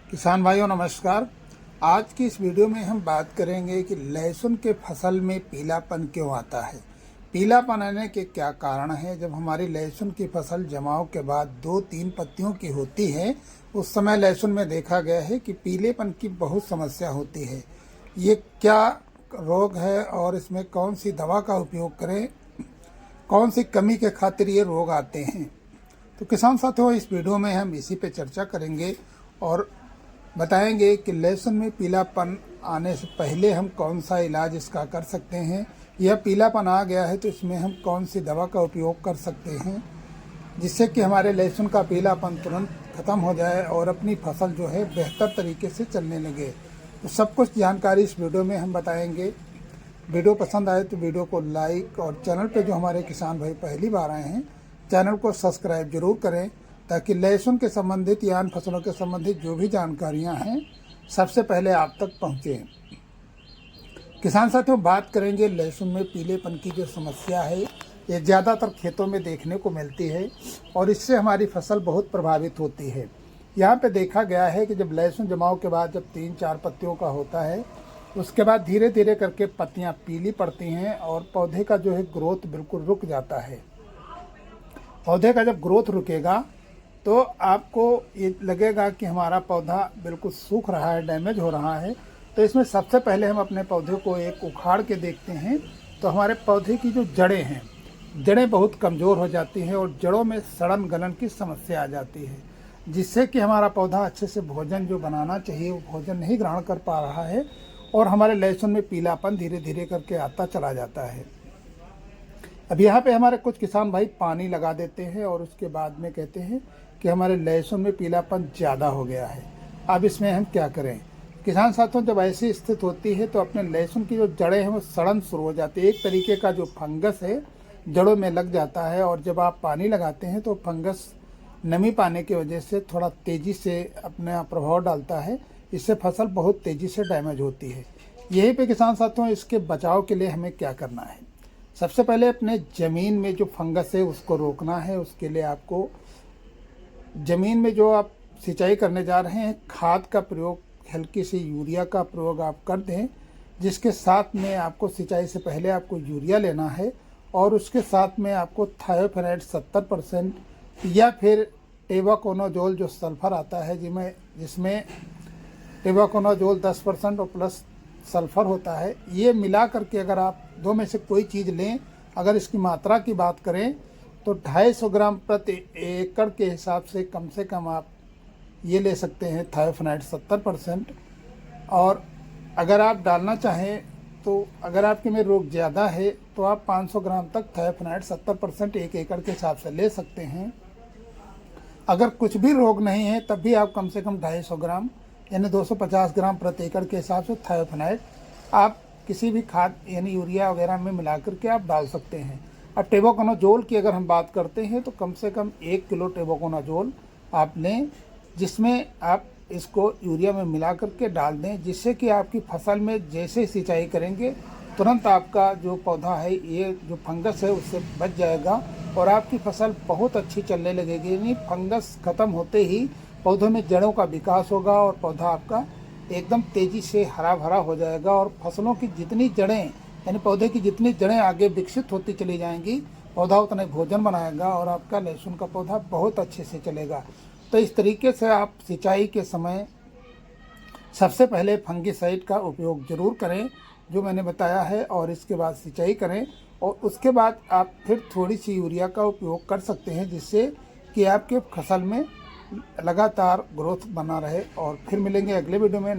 किसान भाइयों नमस्कार। आज की इस वीडियो में हम बात करेंगे कि लहसुन के फसल में पीलापन क्यों आता है। पीलापन आने के क्या कारण है। जब हमारी लहसुन की फसल जमाव के बाद 2-3 पत्तियों की होती है, उस समय लहसुन में देखा गया है कि पीलेपन की बहुत समस्या होती है। ये क्या रोग है और इसमें कौन सी दवा का उपयोग करें, कौन सी कमी के खातिर ये रोग आते हैं। तो किसान साथियों, इस वीडियो में हम इसी पे चर्चा करेंगे और बताएंगे कि लहसुन में पीलापन आने से पहले हम कौन सा इलाज इसका कर सकते हैं, यह पीलापन आ गया है तो इसमें हम कौन सी दवा का उपयोग कर सकते हैं जिससे कि हमारे लहसुन का पीलापन तुरंत ख़त्म हो जाए और अपनी फसल जो है बेहतर तरीके से चलने लगे। तो सब कुछ जानकारी इस वीडियो में हम बताएंगे। वीडियो पसंद आए तो वीडियो को लाइक और चैनल पे जो हमारे किसान भाई पहली बार आए हैं, चैनल को सब्सक्राइब जरूर करें ताकि लहसुन के संबंधित या अन्य फसलों के संबंधित जो भी जानकारियां हैं सबसे पहले आप तक पहुंचे। किसान साथियों, बात करेंगे लहसुन में पीलेपन की जो समस्या है, ये ज़्यादातर खेतों में देखने को मिलती है और इससे हमारी फसल बहुत प्रभावित होती है। यहाँ पे देखा गया है कि जब लहसुन जमाव के बाद जब 3-4 पत्तियों का होता है, उसके बाद धीरे धीरे करके पत्तियाँ पीली पड़ती हैं और पौधे का जो है ग्रोथ बिल्कुल रुक जाता है। पौधे का जब ग्रोथ रुकेगा तो आपको ये लगेगा कि हमारा पौधा बिल्कुल सूख रहा है, डैमेज हो रहा है। तो इसमें सबसे पहले हम अपने पौधे को एक उखाड़ के देखते हैं तो हमारे पौधे की जो जड़ें हैं, जड़ें बहुत कमज़ोर हो जाती हैं और जड़ों में सड़न गलन की समस्या आ जाती है, जिससे कि हमारा पौधा अच्छे से भोजन जो बनाना चाहिए वो भोजन नहीं ग्रहण कर पा रहा है और हमारे लहसुन में पीलापन धीरे धीरे करके आता चला जाता है। अब यहाँ पे हमारे कुछ किसान भाई पानी लगा देते हैं और उसके बाद में कहते हैं कि हमारे लहसुन में पीलापन ज़्यादा हो गया है। अब इसमें हम क्या करें। किसान साथियों, जब ऐसी स्थिति होती है तो अपने लहसुन की जो जड़ें हैं वो सड़न शुरू हो जाती है। एक तरीके का जो फंगस है जड़ों में लग जाता है और जब आप पानी लगाते हैं तो फंगस नमी पाने की वजह से थोड़ा तेज़ी से अपना प्रभाव डालता है। इससे फसल बहुत तेज़ी से डैमेज होती है। यहीं पे किसान साथियों, इसके बचाव के लिए हमें क्या करना है। सबसे पहले अपने ज़मीन में जो फंगस है उसको रोकना है। उसके लिए आपको ज़मीन में जो आप सिंचाई करने जा रहे हैं, खाद का प्रयोग, हल्की सी यूरिया का प्रयोग आप कर दें, जिसके साथ में आपको सिंचाई से पहले आपको यूरिया लेना है और उसके साथ में आपको थायोफेनाइड 70% या फिर टेबाकोनाजोल जो सल्फ़र आता है, जिसमें टेबाकोनाजोल 10% और प्लस सल्फ़र होता है, ये मिला करके अगर आप दो में से कोई चीज़ लें, अगर इसकी मात्रा की बात करें तो 250 ग्राम प्रति एकड़ के हिसाब से कम आप ये ले सकते हैं थायोफेनाइड 70%। और अगर आप डालना चाहें तो अगर आपके में रोग ज़्यादा है तो आप 500 ग्राम तक थायोफेनाइड 70% 1 एकड़ के हिसाब से ले सकते हैं। अगर कुछ भी रोग नहीं है तब भी आप कम से कम 250 ग्राम यानी 250 ग्राम प्रति एकड़ के हिसाब से थायोफेनाइड आप किसी भी खाद यानी यूरिया वगैरह में मिला करके आप डाल सकते हैं। अब टेबाकोनाजोल की अगर हम बात करते हैं तो कम से कम 1 किलो टेबाकोनाजोल आप लें, जिसमें आप इसको यूरिया में मिला करके डाल दें, जिससे कि आपकी फसल में जैसे सिंचाई करेंगे तुरंत आपका जो पौधा है ये जो फंगस है उससे बच जाएगा और आपकी फसल बहुत अच्छी चलने लगेगी। यानी फंगस ख़त्म होते ही पौधों में जड़ों का विकास होगा और पौधा आपका एकदम तेज़ी से हरा भरा हो जाएगा और फसलों की जितनी जड़ें यानी पौधे की जितनी जड़ें आगे विकसित होती चली जाएंगी, पौधा उतना भोजन बनाएगा और आपका लहसुन का पौधा बहुत अच्छे से चलेगा। तो इस तरीके से आप सिंचाई के समय सबसे पहले फंगिसाइड का उपयोग ज़रूर करें जो मैंने बताया है, और इसके बाद सिंचाई करें और उसके बाद आप फिर थोड़ी सी यूरिया का उपयोग कर सकते हैं, जिससे कि आपके फसल में लगातार ग्रोथ बना रहे। और फिर मिलेंगे अगले वीडियो में।